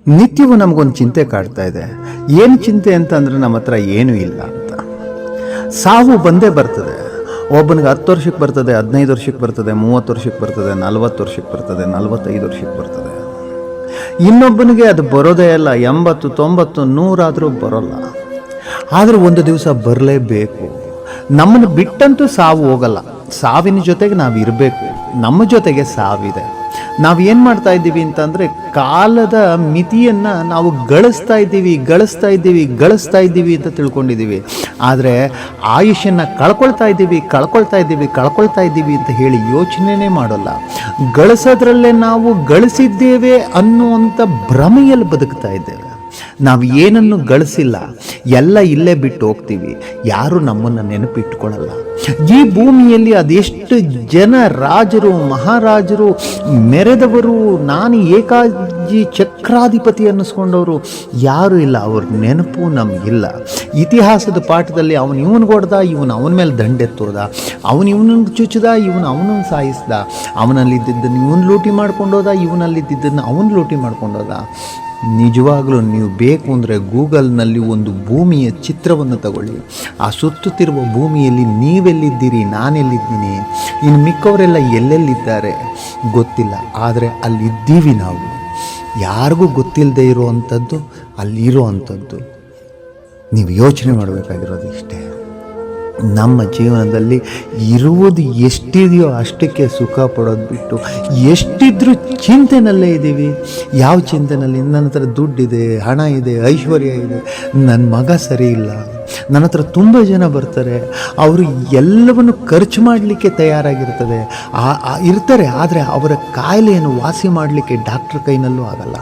ನಿತ್ಯವೂ ನಮಗೊಂದು ಚಿಂತೆ ಕಾಡ್ತಾ ಇದೆ. ಏನು ಚಿಂತೆ ಅಂತಂದರೆ ನಮ್ಮ ಹತ್ರ ಏನೂ ಇಲ್ಲ ಅಂತ. ಸಾವು ಬಂದೇ ಬರ್ತದೆ. ಒಬ್ಬನಿಗೆ 10 ವರ್ಷಕ್ಕೆ ಬರ್ತದೆ, 15 ವರ್ಷಕ್ಕೆ ಬರ್ತದೆ, 30 ವರ್ಷಕ್ಕೆ ಬರ್ತದೆ, 40 ವರ್ಷಕ್ಕೆ ಬರ್ತದೆ, 45 ವರ್ಷಕ್ಕೆ ಬರ್ತದೆ. ಇನ್ನೊಬ್ಬನಿಗೆ ಅದು ಬರೋದೇ ಇಲ್ಲ. 80, 90, 100 ಆದರೂ ಬರೋಲ್ಲ. ಆದರೆ ಒಂದು ದಿವಸ ಬರಲೇಬೇಕು. ನಮ್ಮನ್ನು ಬಿಟ್ಟಂತೂ ಸಾವು ಹೋಗಲ್ಲ. ಸಾವಿನ ಜೊತೆಗೆ ನಾವು ಇರಬೇಕು. ನಮ್ಮ ಜೊತೆಗೆ ಸಾವಿದೆ. ನಾವು ಏನು ಮಾಡ್ತಾ ಇದ್ದೀವಿ ಅಂತಂದರೆ, ಕಾಲದ ಮಿತಿಯನ್ನು ನಾವು ಗಳಿಸ್ತಾ ಇದ್ದೀವಿ ಅಂತ ತಿಳ್ಕೊಂಡಿದ್ದೀವಿ. ಆದರೆ ಆಯುಷನ್ನು ಕಳ್ಕೊಳ್ತಾ ಇದ್ದೀವಿ ಅಂತ ಹೇಳಿ ಯೋಚನೆನೇ ಮಾಡೋಲ್ಲ. ಗಳಿಸೋದ್ರಲ್ಲೇ ನಾವು ಗಳಿಸಿದ್ದೇವೆ ಅನ್ನುವಂಥ ಭ್ರಮೆಯಲ್ಲಿ ಬದುಕ್ತಾ ಇದ್ದೇವೆ. ನಾವು ಏನನ್ನು ಗಳಿಸಿಲ್ಲ, ಎಲ್ಲ ಇಲ್ಲೇ ಬಿಟ್ಟು ಹೋಗ್ತೀವಿ. ಯಾರು ನಮ್ಮನ್ನು ನೆನಪಿಟ್ಕೊಳ್ಳಲ್ಲ. ಈ ಭೂಮಿಯಲ್ಲಿ ಅದೆಷ್ಟು ಜನ ರಾಜರು ಮಹಾರಾಜರು ಮೆರೆದವರು, ನಾನು ಏಕಾಜಿ ಚಕ್ರಾಧಿಪತಿ ಅನ್ನಿಸ್ಕೊಂಡವರು ಯಾರೂ ಇಲ್ಲ. ಅವ್ರ ನೆನಪು ನಮಗಿಲ್ಲ. ಇತಿಹಾಸದ ಪಾಠದಲ್ಲಿ ಅವನು ಇವನಿಗೆ ಹೊಡೆದ, ಇವನು ಅವನ ಮೇಲೆ ದಂಡೆತ್ತೋದ, ಅವನು ಇವನಿಗೆ ಚುಚ್ಚಿದ, ಇವನು ಅವನನ್ನು ಸಾಯಿಸ್ದ, ಅವನಲ್ಲಿದ್ದನ್ನು ಇವನು ಲೂಟಿ ಮಾಡ್ಕೊಂಡೋದ, ಇವನಲ್ಲಿದ್ದನ್ನು ಅವನು ಲೂಟಿ ಮಾಡ್ಕೊಂಡೋದ. ನಿಜವಾಗಲೂ ನೀವು ಬೇಕು ಅಂದರೆ ಗೂಗಲ್ನಲ್ಲಿ ಒಂದು ಭೂಮಿಯ ಚಿತ್ರವನ್ನು ತಗೊಳ್ಳಿ. ಆ ಸುತ್ತುತ್ತಿರುವ ಭೂಮಿಯಲ್ಲಿ ನೀವೆಲ್ಲಿದ್ದೀರಿ, ನಾನೆಲ್ಲಿದ್ದೀನಿ, ಇನ್ನು ಮಿಕ್ಕವರೆಲ್ಲ ಎಲ್ಲೆಲ್ಲಿದ್ದಾರೆ ಗೊತ್ತಿಲ್ಲ. ಆದರೆ ಅಲ್ಲಿದ್ದೀವಿ ನಾವು. ಯಾರಿಗೂ ಗೊತ್ತಿಲ್ಲದೆ ಇರುವಂಥದ್ದು ಅಲ್ಲಿರೋ ಅಂಥದ್ದು. ನೀವು ಯೋಚನೆ ಮಾಡಬೇಕಾಗಿರೋದು ಇಷ್ಟೇ. ನಮ್ಮ ಜೀವನದಲ್ಲಿ ಇರುವುದು ಎಷ್ಟಿದೆಯೋ ಅಷ್ಟಕ್ಕೆ ಸುಖ ಪಡೋದು ಬಿಟ್ಟು ಎಷ್ಟಿದ್ರೂ ಚಿಂತೆನಲ್ಲೇ ಇದ್ದೀವಿ. ಯಾವ ಚಿಂತೆನಲ್ಲಿ? ನನ್ನ ಹತ್ರ ದುಡ್ಡಿದೆ, ಹಣ ಇದೆ, ಐಶ್ವರ್ಯ ಇದೆ, ನನ್ನ ಮಗ ಸರಿ ಇಲ್ಲ, ನನ್ನ ಹತ್ರ ತುಂಬ ಜನ ಬರ್ತಾರೆ, ಅವರು ಎಲ್ಲವನ್ನು ಖರ್ಚು ಮಾಡಲಿಕ್ಕೆ ತಯಾರಾಗಿರ್ತದೆ ಇರ್ತಾರೆ. ಆದರೆ ಅವರ ಕಾಯಿಲೆಯನ್ನು ವಾಸಿ ಮಾಡಲಿಕ್ಕೆ ಡಾಕ್ಟ್ರ್ ಕೈನಲ್ಲೂ ಆಗಲ್ಲ.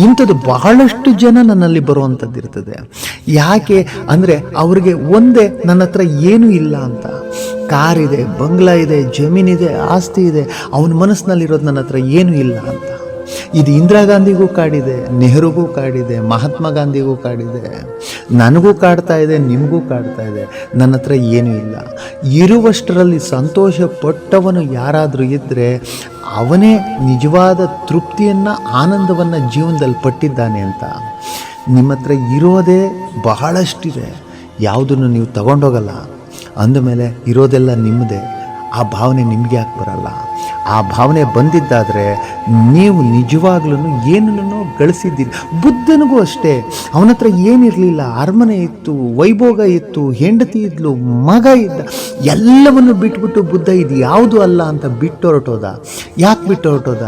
ಇಂಥದ್ದು ಬಹಳಷ್ಟು ಜನ ನನ್ನಲ್ಲಿ ಬರುವಂಥದ್ದು ಇರ್ತದೆ. ಯಾಕೆ ಅಂದರೆ ಅವ್ರಿಗೆ ಒಂದೇ, ನನ್ನ ಹತ್ರ ಏನೂ ಇಲ್ಲ ಅಂತ. ಕಾರಿದೆ, ಬಂಗ್ಲಾ ಇದೆ, ಜಮೀನಿದೆ, ಆಸ್ತಿ ಇದೆ, ಅವನ ಮನಸ್ಸಿನಲ್ಲಿರೋದು ನನ್ನ ಹತ್ರ ಏನೂ ಇಲ್ಲ ಅಂತ. ಇದು ಇಂದಿರಾ ಗಾಂಧಿಗೂ ಕಾಡಿದೆ, ನೆಹರುಗೂ ಕಾಡಿದೆ, ಮಹಾತ್ಮ ಗಾಂಧಿಗೂ ಕಾಡಿದೆ, ನನಗೂ ಕಾಡ್ತಾ ಇದೆ, ನಿಮಗೂ ಕಾಡ್ತಾ ಇದೆ. ನನ್ನ ಹತ್ರ ಏನೂ ಇಲ್ಲ. ಇರುವಷ್ಟರಲ್ಲಿ ಸಂತೋಷ ಪಟ್ಟವನು ಯಾರಾದರೂ ಇದ್ದರೆ ಅವನೇ ನಿಜವಾದ ತೃಪ್ತಿಯನ್ನು, ಆನಂದವನ್ನು ಜೀವನದಲ್ಲಿ ಪಟ್ಟಿದ್ದಾನೆ ಅಂತ. ನಿಮ್ಮ ಹತ್ರ ಇರೋದೇ ಬಹಳಷ್ಟಿದೆ, ಯಾವುದನ್ನು ನೀವು ತಗೊಂಡೋಗಲ್ಲ. ಅಂದಮೇಲೆ ಇರೋದೆಲ್ಲ ನಿಮ್ಮದೇ. ಆ ಭಾವನೆ ನಿಮಗೆ ಯಾಕೆ ಬರಲ್ಲ? ಆ ಭಾವನೆ ಬಂದಿದ್ದಾದರೆ ನೀವು ನಿಜವಾಗ್ಲೂ ಏನನ್ನೋ ಗಳಿಸಿದ್ದೀರಿ. ಬುದ್ಧನಿಗೂ ಅಷ್ಟೇ. ಅವನ ಹತ್ರ ಏನಿರಲಿಲ್ಲ, ಅರಮನೆ ಇತ್ತು, ವೈಭೋಗ ಇತ್ತು, ಹೆಂಡತಿ ಇದ್ಲು, ಮಗ ಇದ್ದ, ಎಲ್ಲವನ್ನು ಬಿಟ್ಬಿಟ್ಟು ಬುದ್ಧ ಇದು ಯಾವುದು ಅಲ್ಲ ಅಂತ ಬಿಟ್ಟು ಹೊರಟೋದ. ಯಾಕೆ ಬಿಟ್ಟು ಹೊರಟೋದ?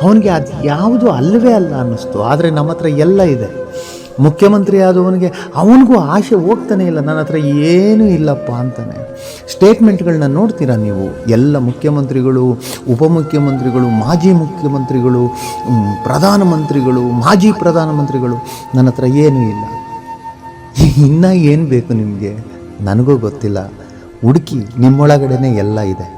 ಅವನಿಗೆ ಅದು ಯಾವುದು ಅಲ್ಲವೇ ಅಲ್ಲ ಅನ್ನಿಸ್ತು. ಆದರೆ ನಮ್ಮ ಹತ್ರ ಎಲ್ಲ ಇದೆ. ಮುಖ್ಯಮಂತ್ರಿ ಆದವನಿಗೆ ಅವನಿಗೂ ಆಸೆ ಹೋಗ್ತಾನೆ ಇಲ್ಲ, ನನ್ನ ಹತ್ರ ಏನೂ ಇಲ್ಲಪ್ಪ ಅಂತಾನೆ. ಸ್ಟೇಟ್ಮೆಂಟ್ಗಳನ್ನ ನೋಡ್ತೀರಾ ನೀವು? ಎಲ್ಲ ಮುಖ್ಯಮಂತ್ರಿಗಳು, ಉಪಮುಖ್ಯಮಂತ್ರಿಗಳು, ಮಾಜಿ ಮುಖ್ಯಮಂತ್ರಿಗಳು, ಪ್ರಧಾನಮಂತ್ರಿಗಳು, ಮಾಜಿ ಪ್ರಧಾನಮಂತ್ರಿಗಳು, ನನ್ನ ಹತ್ರ ಏನೂ ಇಲ್ಲ. ಇನ್ನೂ ಏನು ಬೇಕು ನಿಮಗೆ? ನನಗೂ ಗೊತ್ತಿಲ್ಲ. ಹುಡುಕಿ, ನಿಮ್ಮೊಳಗಡೆನೇ ಎಲ್ಲ ಇದೆ.